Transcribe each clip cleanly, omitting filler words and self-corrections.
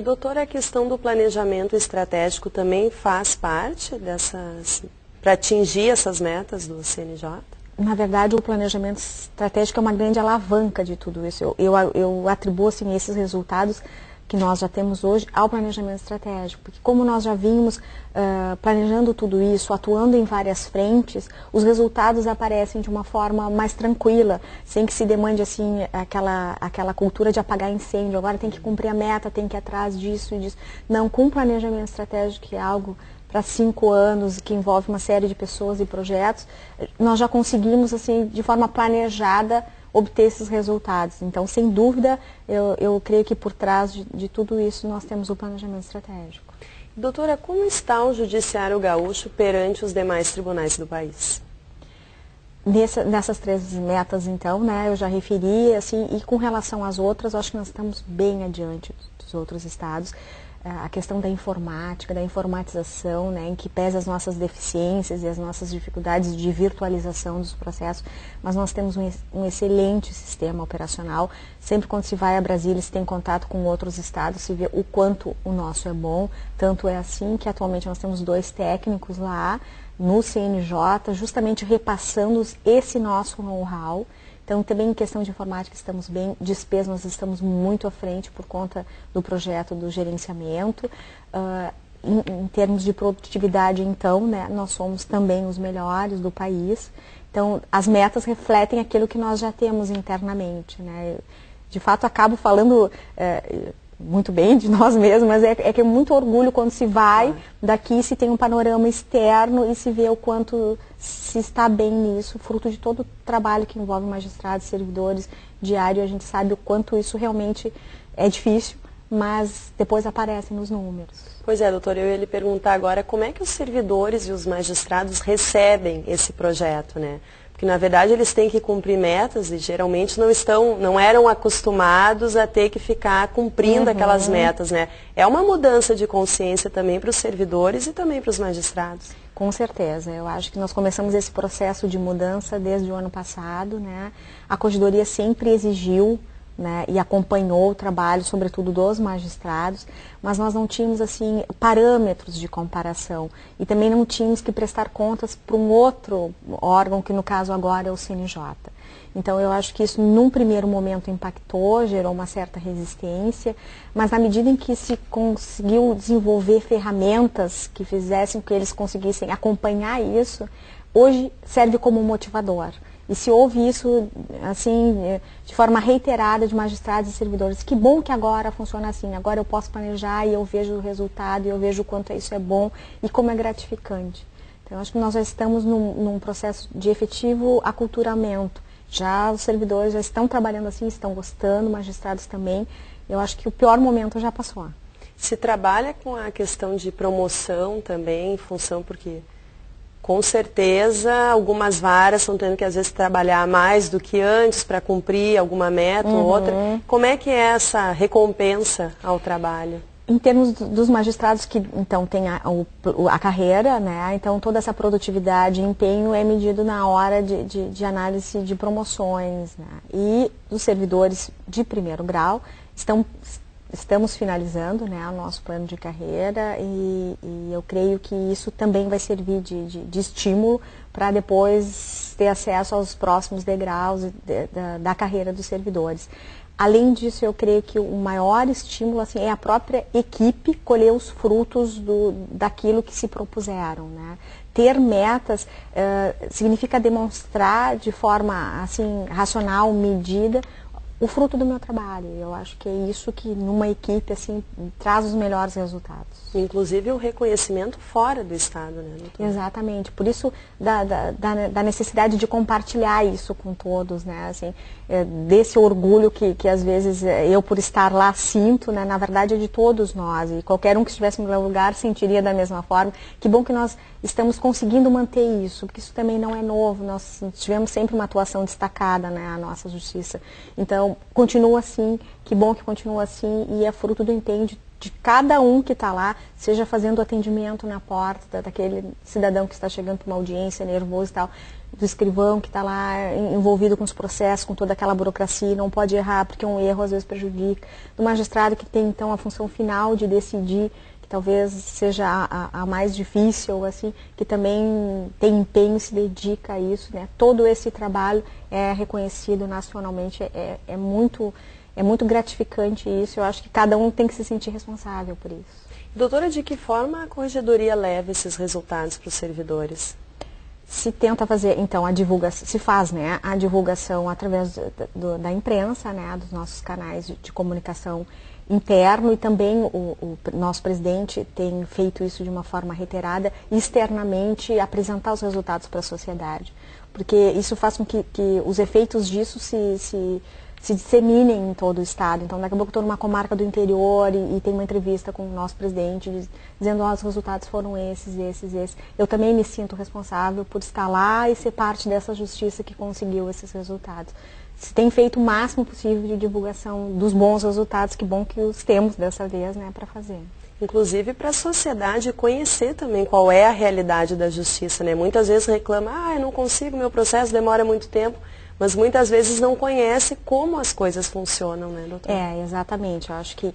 doutora, a questão do planejamento estratégico também faz parte para atingir essas metas do CNJ? Na verdade, o planejamento estratégico é uma grande alavanca de tudo isso. Eu atribuo assim, esses resultados que nós já temos hoje ao planejamento estratégico, porque como nós já vimos planejando tudo isso, atuando em várias frentes, os resultados aparecem de uma forma mais tranquila, sem que se demande assim aquela cultura de apagar incêndio, agora tem que cumprir a meta, tem que ir atrás disso e disso. Não, com planejamento estratégico, que é algo para 5 anos, que envolve uma série de pessoas e projetos, nós já conseguimos, assim, de forma planejada, obter esses resultados. Então, sem dúvida, eu creio que por trás de tudo isso nós temos o planejamento estratégico. Doutora, como está o Judiciário Gaúcho perante os demais tribunais do país? Nessas 3 metas, então, né, eu já referi, assim, e com relação às outras, eu acho que nós estamos bem adiante dos outros estados. A questão da informática, da informatização, né, em que pesa as nossas deficiências e as nossas dificuldades de virtualização dos processos, mas nós temos um excelente sistema operacional. Sempre quando se vai a Brasília, se tem contato com outros estados, se vê o quanto o nosso é bom. Tanto é assim que atualmente nós temos 2 técnicos lá no CNJ, justamente repassando esse nosso know-how. Então, também em questão de informática estamos bem, despesa nós estamos muito à frente por conta do projeto do gerenciamento. Em termos de produtividade, então, né, nós somos também os melhores do país. Então, as metas refletem aquilo que nós já temos internamente, né? De fato, acabo falando muito bem de nós mesmos, mas é que é muito orgulho quando se vai daqui, se tem um panorama externo e se vê o quanto se está bem nisso, fruto de todo o trabalho que envolve magistrados, servidores, diário. A gente sabe o quanto isso realmente é difícil, mas depois aparecem nos números. Pois é, doutora, eu ia lhe perguntar agora como é que os servidores e os magistrados recebem esse projeto, né? Porque, na verdade, eles têm que cumprir metas e geralmente não eram acostumados a ter que ficar cumprindo aquelas metas, né? É uma mudança de consciência também para os servidores e também para os magistrados. Com certeza. Eu acho que nós começamos esse processo de mudança desde o ano passado, né? A Corregedoria sempre exigiu, né, e acompanhou o trabalho, sobretudo dos magistrados, mas nós não tínhamos assim parâmetros de comparação e também não tínhamos que prestar contas para um outro órgão, que no caso agora é o CNJ. Então eu acho que isso num primeiro momento impactou, gerou uma certa resistência, mas na medida em que se conseguiu desenvolver ferramentas que fizessem com que eles conseguissem acompanhar isso, hoje serve como motivador. E se houve isso, assim, de forma reiterada de magistrados e servidores, que bom que agora funciona assim, agora eu posso planejar e eu vejo o resultado, e eu vejo o quanto isso é bom e como é gratificante. Então, acho que nós já estamos num processo de efetivo aculturamento. Já os servidores já estão trabalhando assim, estão gostando, magistrados também. Eu acho que o pior momento já passou. Se trabalha com a questão de promoção também, em função, porque com certeza algumas varas estão tendo que às vezes trabalhar mais do que antes para cumprir alguma meta ou outra. Como é que é essa recompensa ao trabalho? Em termos dos magistrados que então têm a carreira, né? Então toda essa produtividade e empenho é medido na hora de análise de promoções, né? E dos servidores de primeiro grau estamos finalizando, né, o nosso plano de carreira e eu creio que isso também vai servir de estímulo para depois ter acesso aos próximos degraus da carreira dos servidores. Além disso, eu creio que o maior estímulo assim, é a própria equipe colher os frutos daquilo que se propuseram, né? Ter metas significa demonstrar de forma assim, racional, medida, o fruto do meu trabalho. Eu acho que é isso que numa equipe assim traz os melhores resultados. Inclusive o reconhecimento fora do Estado, né, doutora? Exatamente. Por isso da necessidade de compartilhar isso com todos, né? Assim, desse orgulho que às vezes eu por estar lá sinto, né? Na verdade é de todos nós e qualquer um que estivesse no meu lugar sentiria da mesma forma. Que bom que nós estamos conseguindo manter isso, porque isso também não é novo. Nós tivemos sempre uma atuação destacada, né? A nossa justiça. Então continua assim. Que bom que continua assim e é fruto do empenho de cada um que está lá, seja fazendo atendimento na porta daquele cidadão que está chegando para uma audiência nervoso e tal, do escrivão que está lá envolvido com os processos, com toda aquela burocracia, não pode errar porque um erro às vezes prejudica. Do magistrado que tem então a função final de decidir, que talvez seja a mais difícil, assim, que também tem empenho e se dedica a isso, né? Todo esse trabalho é reconhecido nacionalmente, é muito gratificante isso. Eu acho que cada um tem que se sentir responsável por isso. Doutora, de que forma a corregedoria leva esses resultados para os servidores? Se tenta fazer, então, a divulgação, se faz, né, a divulgação através da imprensa, né, dos nossos canais de comunicação interno, e também o nosso presidente tem feito isso de uma forma reiterada, externamente apresentar os resultados para a sociedade, porque isso faz com que os efeitos disso se disseminem em todo o estado. Então, daqui a pouco estou numa comarca do interior e tem uma entrevista com o nosso presidente dizendo os resultados foram esses. Eu também me sinto responsável por estar lá e ser parte dessa justiça que conseguiu esses resultados. Se tem feito o máximo possível de divulgação dos bons resultados, que bom que os temos dessa vez, né, para fazer. Inclusive para a sociedade conhecer também qual é a realidade da justiça, né? Muitas vezes reclama, eu não consigo, meu processo demora muito tempo. Mas muitas vezes não conhece como as coisas funcionam, né, doutora? Exatamente. Eu acho que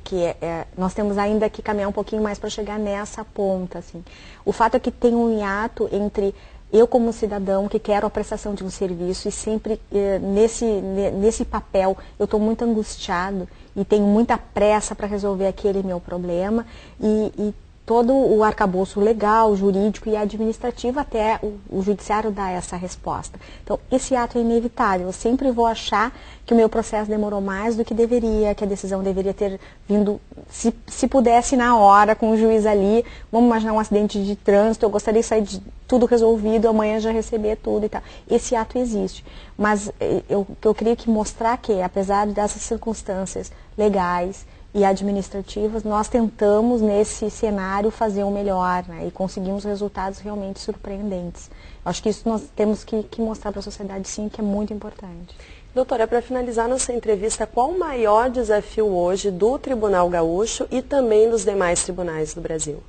nós temos ainda que caminhar um pouquinho mais para chegar nessa ponta, assim. O fato é que tem um hiato entre eu como cidadão que quero a prestação de um serviço e sempre nesse papel eu estou muito angustiado e tenho muita pressa para resolver aquele meu problema e todo o arcabouço legal, jurídico e administrativo até o judiciário dar essa resposta. Então, esse ato é inevitável. Eu sempre vou achar que o meu processo demorou mais do que deveria, que a decisão deveria ter vindo, se pudesse, na hora, com o juiz ali. Vamos imaginar um acidente de trânsito, eu gostaria de sair de tudo resolvido, amanhã já receber tudo e tal. Esse ato existe. Mas eu queria que mostrar que, apesar dessas circunstâncias legais e administrativas, nós tentamos nesse cenário fazer o melhor, né, e conseguimos resultados realmente surpreendentes. Acho que isso nós temos que mostrar para a sociedade, sim, que é muito importante. Doutora, para finalizar nossa entrevista, qual o maior desafio hoje do Tribunal Gaúcho e também dos demais tribunais do Brasil?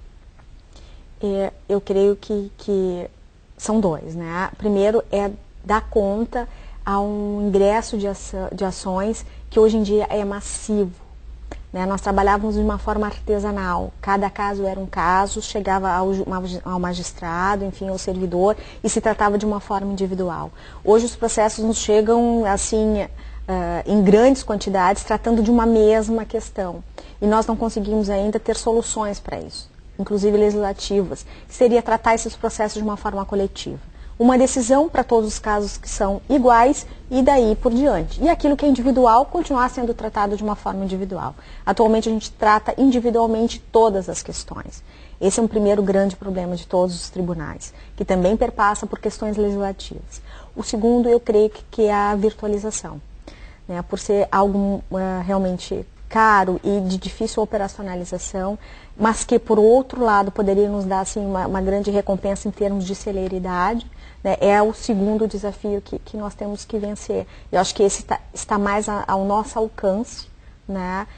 Eu creio que são dois, né? Primeiro é dar conta a um ingresso de ações que hoje em dia é massivo. Nós trabalhávamos de uma forma artesanal, cada caso era um caso, chegava ao magistrado, enfim, ao servidor, e se tratava de uma forma individual. Hoje os processos nos chegam assim, em grandes quantidades, tratando de uma mesma questão. E nós não conseguimos ainda ter soluções para isso, inclusive legislativas, que seria tratar esses processos de uma forma coletiva. Uma decisão para todos os casos que são iguais e daí por diante. E aquilo que é individual continuar sendo tratado de uma forma individual. Atualmente a gente trata individualmente todas as questões. Esse é um primeiro grande problema de todos os tribunais, que também perpassa por questões legislativas. O segundo, eu creio que é a virtualização, né? Por ser algo realmente caro e de difícil operacionalização, mas que, por outro lado, poderia nos dar assim, uma grande recompensa em termos de celeridade, né? É o segundo desafio que nós temos que vencer. Eu acho que esse está mais ao nosso alcance, né?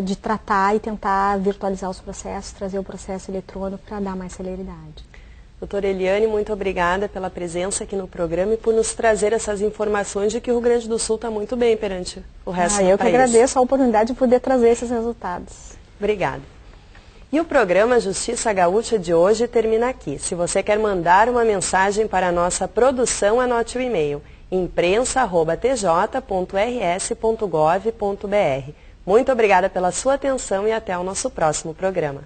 De tratar e tentar virtualizar os processos, trazer o processo eletrônico para dar mais celeridade. Doutora Eliane, muito obrigada pela presença aqui no programa e por nos trazer essas informações de que o Rio Grande do Sul está muito bem perante o resto do país. Eu que agradeço a oportunidade de poder trazer esses resultados. Obrigada. E o programa Justiça Gaúcha de hoje termina aqui. Se você quer mandar uma mensagem para a nossa produção, anote o e-mail imprensa@tj.rs.gov.br. Muito obrigada pela sua atenção e até o nosso próximo programa.